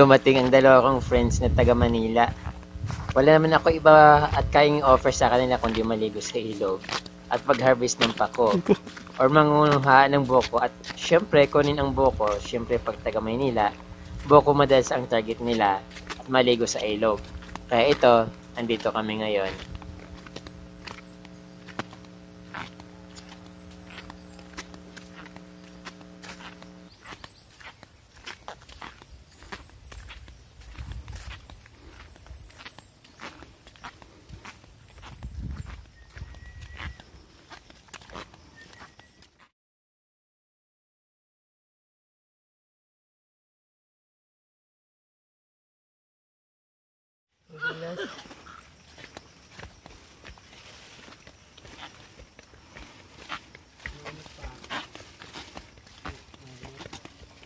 dumating ang dalawa kong friends na taga Manila. Wala naman ako iba at kayang offer sa kanila kundi maligo sa ilog at pag-harvest ng pako or mangunguha ng buko at syempre kunin ang buko. Syempre pag taga Manila, buko madalas ang target nila at maligo sa ilog. Kaya ito, andito kami ngayon.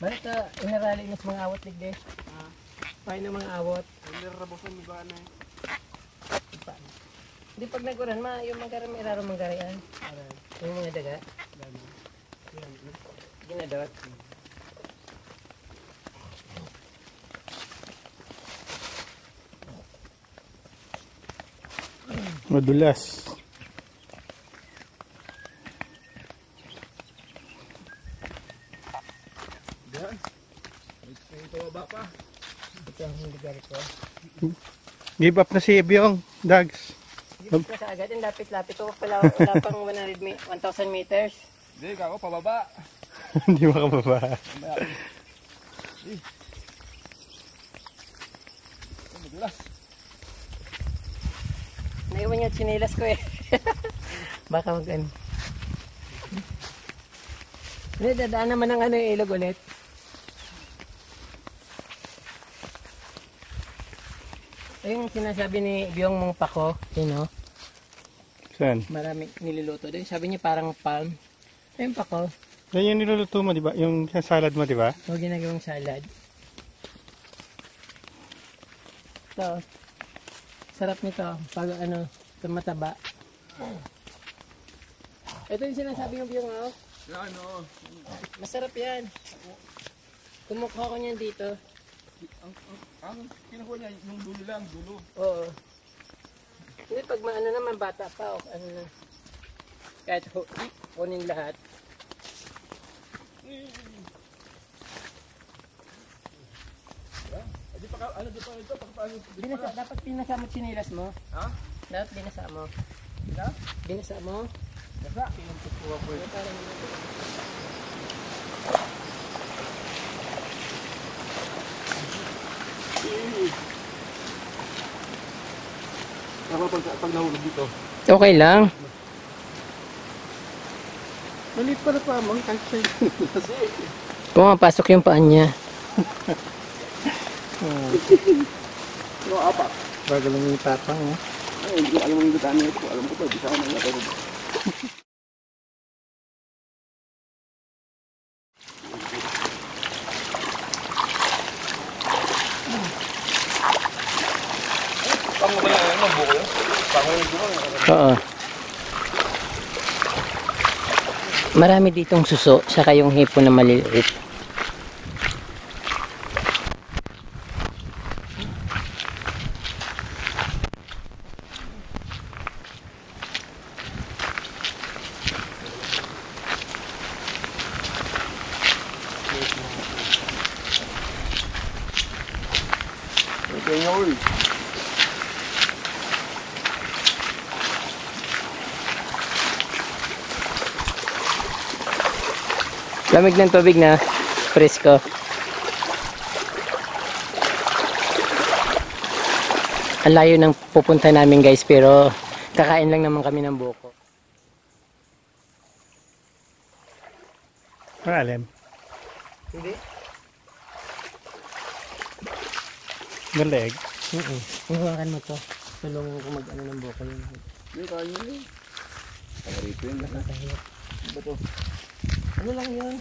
Bakit inarali na sa mga awat ligde? Paano ng mga awat? Hindi rabusan mo ba na eh? Hindi pag naguran yung manggaran may iraro manggarian. Yung mga daga. Ginadot. Madulas. Give up na si Ebyong, Dags. Give up na sa agad, lapit-lapit ko. Wala pang 1,000 meters. Hindi, kako pababa. Hindi makababa. Madulas. Naiwan yung chinilas ko eh. Baka mag-ano. Hindi, dadaan naman ng yung ilog ulit. Yung sinasabi ni Byong mong pako, yun o. Saan? Marami niluluto din. Sabi niya parang palm. Ayun pako. Yan yung niluluto mo, di ba? Yung salad mo, di ba? O ginagawang salad. Ito. Sarap nito. Pag mataba. Ito yung sinasabi ng Byong o. Ano? Masarap yan. Kumukha ko niyan dito. Ang kinuha niya, yung dulo lang, dulo. Oo. Hindi, pag maano naman, bata pa, o ano na. Kahit kunin lahat. Di pa ano di pa ito, Dapat binasa mo chinilas mo. Ha? Dapat binasa mo. Ha? Binasa mo. Basta, pinagpupuha ko ito. Pag nahulog dito. Okay lang. Maliit pa na pa, mang kahit sa'yo. Pumapasok yung paan niya. No, apa? Bago lang yung tapang, oh. Ay, hindi ko alam ang gutaan nito. Alam ko pa, di sa ako nangyari. Pango ba lang ang buko yun? Pango yung buko. Oo. Marami ditong suso, saka yung hipon na maliliit. Okay, yun. Lamig ng tubig na presko. Ang layo ng pupunta namin guys, pero kakain lang naman kami ng buko. Malalim. Hindi? Galeg. Hawakan mo to. Tulungan ko mag-ano ng buko yun. Yung kaya yun. Ang rito yun. Nakakahirap. Ba to? Ano lang yun?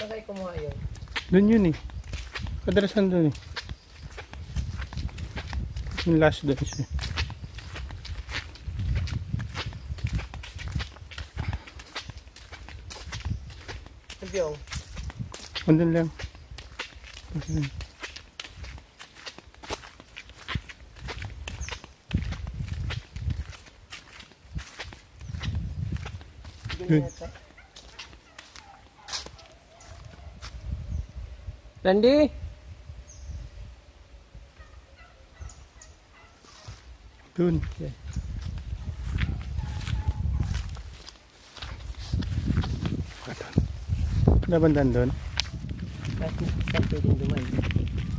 Saan kayo kumuha yun? Doon yun eh. Kadalasan doon eh. Yung last doon siya. Sabyong. Andun lang. Okay. Randy? Doon. Labandan doon. Saan pwedeng duman?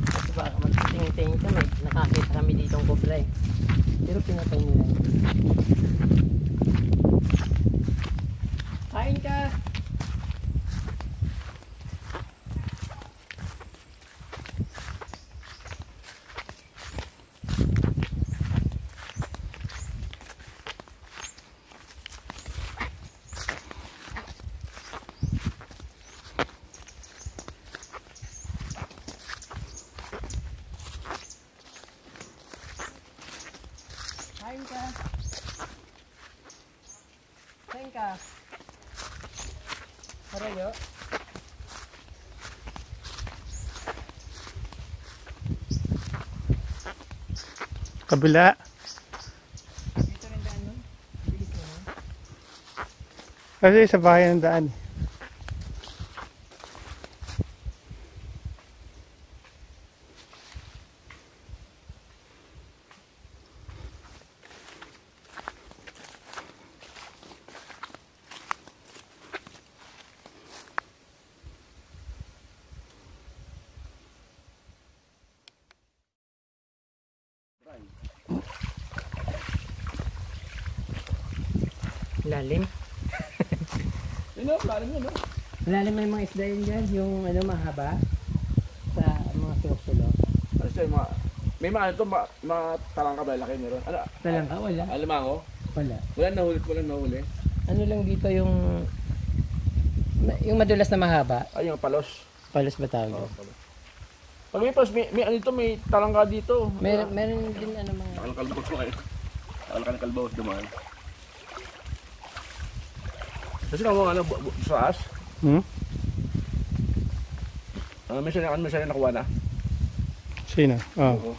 Kasi baka magtingin-tingin kami. Nakakita kami ditong kobra eh. Pero pinatay nila. Kain ka! Kain ka! Kain ka! Harayo? Kabila. Dito rin daan nun? Bilis mo nun? Kasi sa bahay ng daan. Lalim? Yun o, lalim yun o. Lalim may mga isda yun dyan, yung ano mahaba sa mga sulok-sulok. Ano siya, may mga ito, matarang ka ba, laki meron. Ano? Talang ka, wala. Alimango? Wala. Walang nahuli. Ano lang dito yung madulas na mahaba? Ay, yung palos. Palos ba tawag? Oo, palos. Pag may palos, may ano dito, may talangka dito. Meron din ano mga... Nakalkalbos ko kayo. Nakalkalbos dumaan. Kasi kung ano, sa as, Hmm? may siya nakuha na. Sino? Oh. Oo.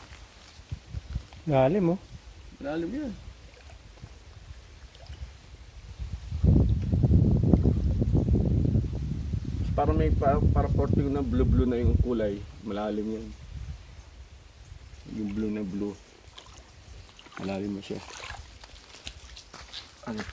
Lalim oh. Lalim yan. Parang may para porting na blue na yung kulay. Malalim yan. Yung blue na blue. Malalim na siya. Ano?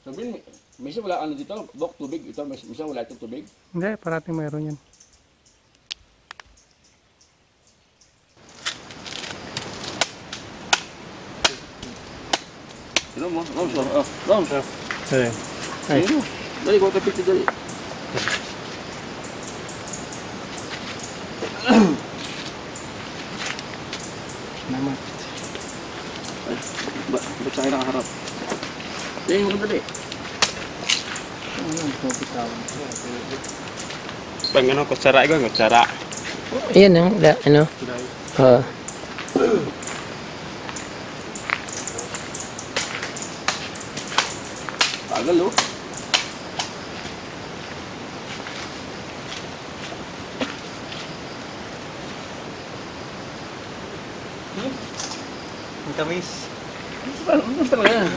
Sabihin, minsan wala ano dito, bok tubig. Ito, minsan wala itong tubig. Hindi, parating mayroon yan. Sino mo? Rom. Ayun. Ay, Sino? Dali, ko kapit dali. naman. Ba't sa akin nakaharap? Dali, mo dali. Pag ano, kutsara ikaw, kutsara. Ayan ang, ano? Oo. Tagal oh. Ang tamis. Ano talaga yan?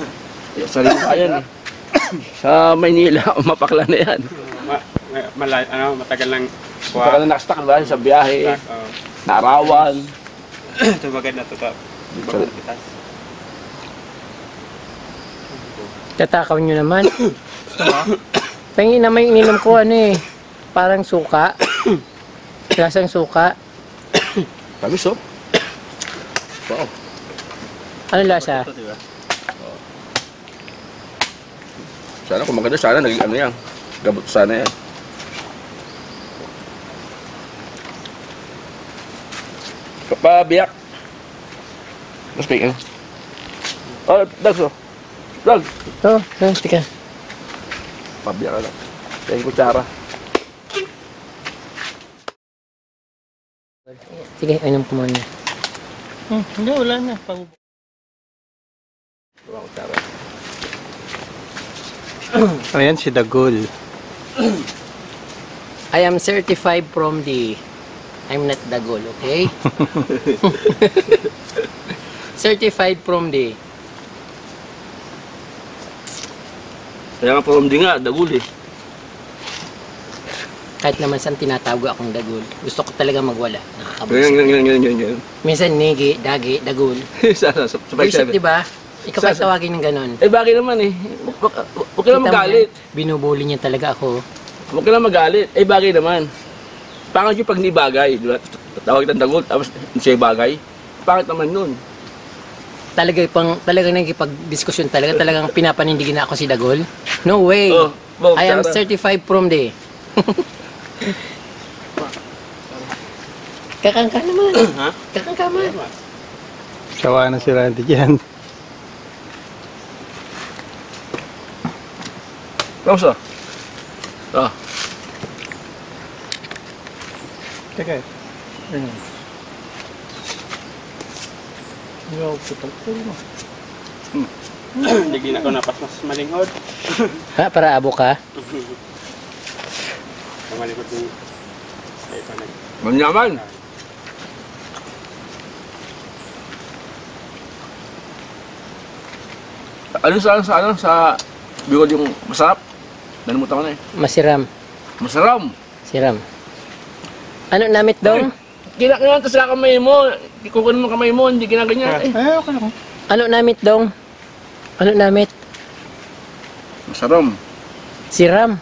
Sarili ko yan eh. Sa Maynila, mapakla na yan. Matagal lang Baka na nakastack ba sa biyahe, Oh. naarawan. Tumagad na to. Tatakaw nyo naman. Tingin na may ininom ko ano eh. Parang suka. Lasang suka. Tamis oh. Wow. Ano lasa? Sana kung maganda, sana naging ano yan. Gabot sana yan. Pabiyak. Mas bacon. Oh, Dogs oh. Dogs. Oh, tika. Pabiya ka lang. Kaya yung kutsara. Sige, inom ko muna. Hindi, wala na. Diba kutsara? Ayan si Dagol. I am certified from the... I'm not Dagol, okay? Certified from the... Kaya nga from di nga, Dagul eh. Kahit naman saan tinatawag akong Dagol. Gusto ko talaga magwala. Ganyan. Minsan nigi, dagi, Dagol. Sana, sa Buisit, 5-7. diba? Ikaw pa tawagin ng ganon. Eh, bakit naman eh? Huwag ka lang Kita mo magalit. yan? Binubuli niya talaga ako. Huwag ka lang magalit. Eh, bagay naman. Pangit yung pag hindi bagay. Diba? Tawag ng Dagul, tapos hindi siya bagay. Pangit naman nun. Talagang nagkipag-diskusyon talagang pinapanindigin na ako si Dagol. No way. Oh, I am Sarah. certified from the... Kakangka naman. Ha? Kakangka man. Sawa na si Randy dyan. Vamos ah. Ah. Teka eh. Ayan. Yo, putang ko mo. Hindi na ko napas mas malingkod. Ha, para abo ka? Malingkod din. Ay, panag. Manyaman. Ano sa bigod yung masarap? Nalimutan ko na eh. Masiram. Masarap. Siram. Ano namit dong? Kinakinan sa kamay mo. Kukunin mo kamay mo, hindi ginaganyan. Eh. Ay, okay lang. Ano namit dong? Ano namit? Masarap. Siram.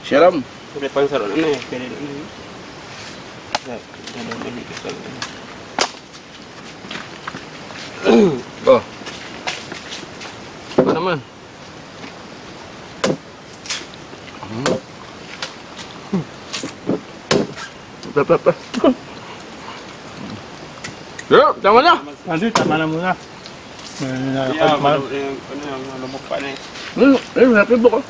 Siram. Sabi pang saro na eh. Pwede na eh. Dadang malikis lang. Oh. Ano naman? Pa. Yo, tama na. Andi, tama na muna. Yeah, malubok pa na eh. Happy book.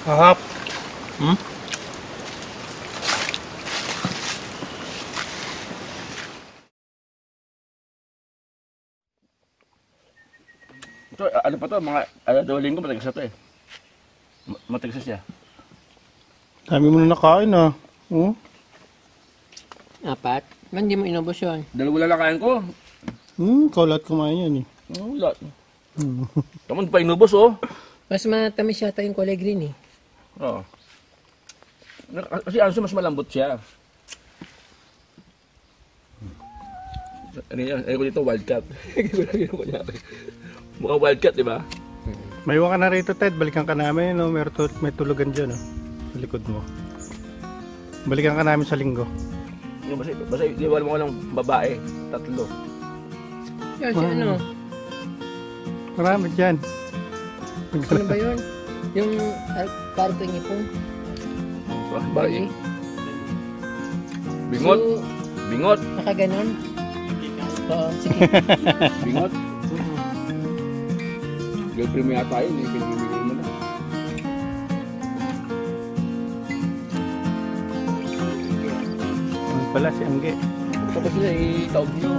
Hahap. Ito, ano pa to? Mga 2 linggo matagas na to eh. Matagas na siya. Dami mo na nakain ah. Oh. Apat? Man, hindi mo inubos yun. 2 lang kain ko. Kaulat kumain yan eh. Wala. Tama, pa inubos oh. Mas matamis yata yung kulay green eh. Oo. Kasi ano siya, mas malambot siya. Ano yan? Ayoko dito, wildcat. Mukhang wildcat, di ba? May iwan ka na rito, Ted. Balikan ka namin. No? May tulugan dyan. Oh. Sa likod mo. Balikan ka namin sa linggo. Basta iwala mo ko ng babae. 3. Yan, si ano? Marami dyan. Ano ba yun? Yung parang ipon? Babae. Bingot. So, Bingot. nakaganon? Oo, sige. Bingot. Girlfriend mo yata yun eh. Pinibigay mo na. Ano pala si Angge? Tapos sila itawag nyo.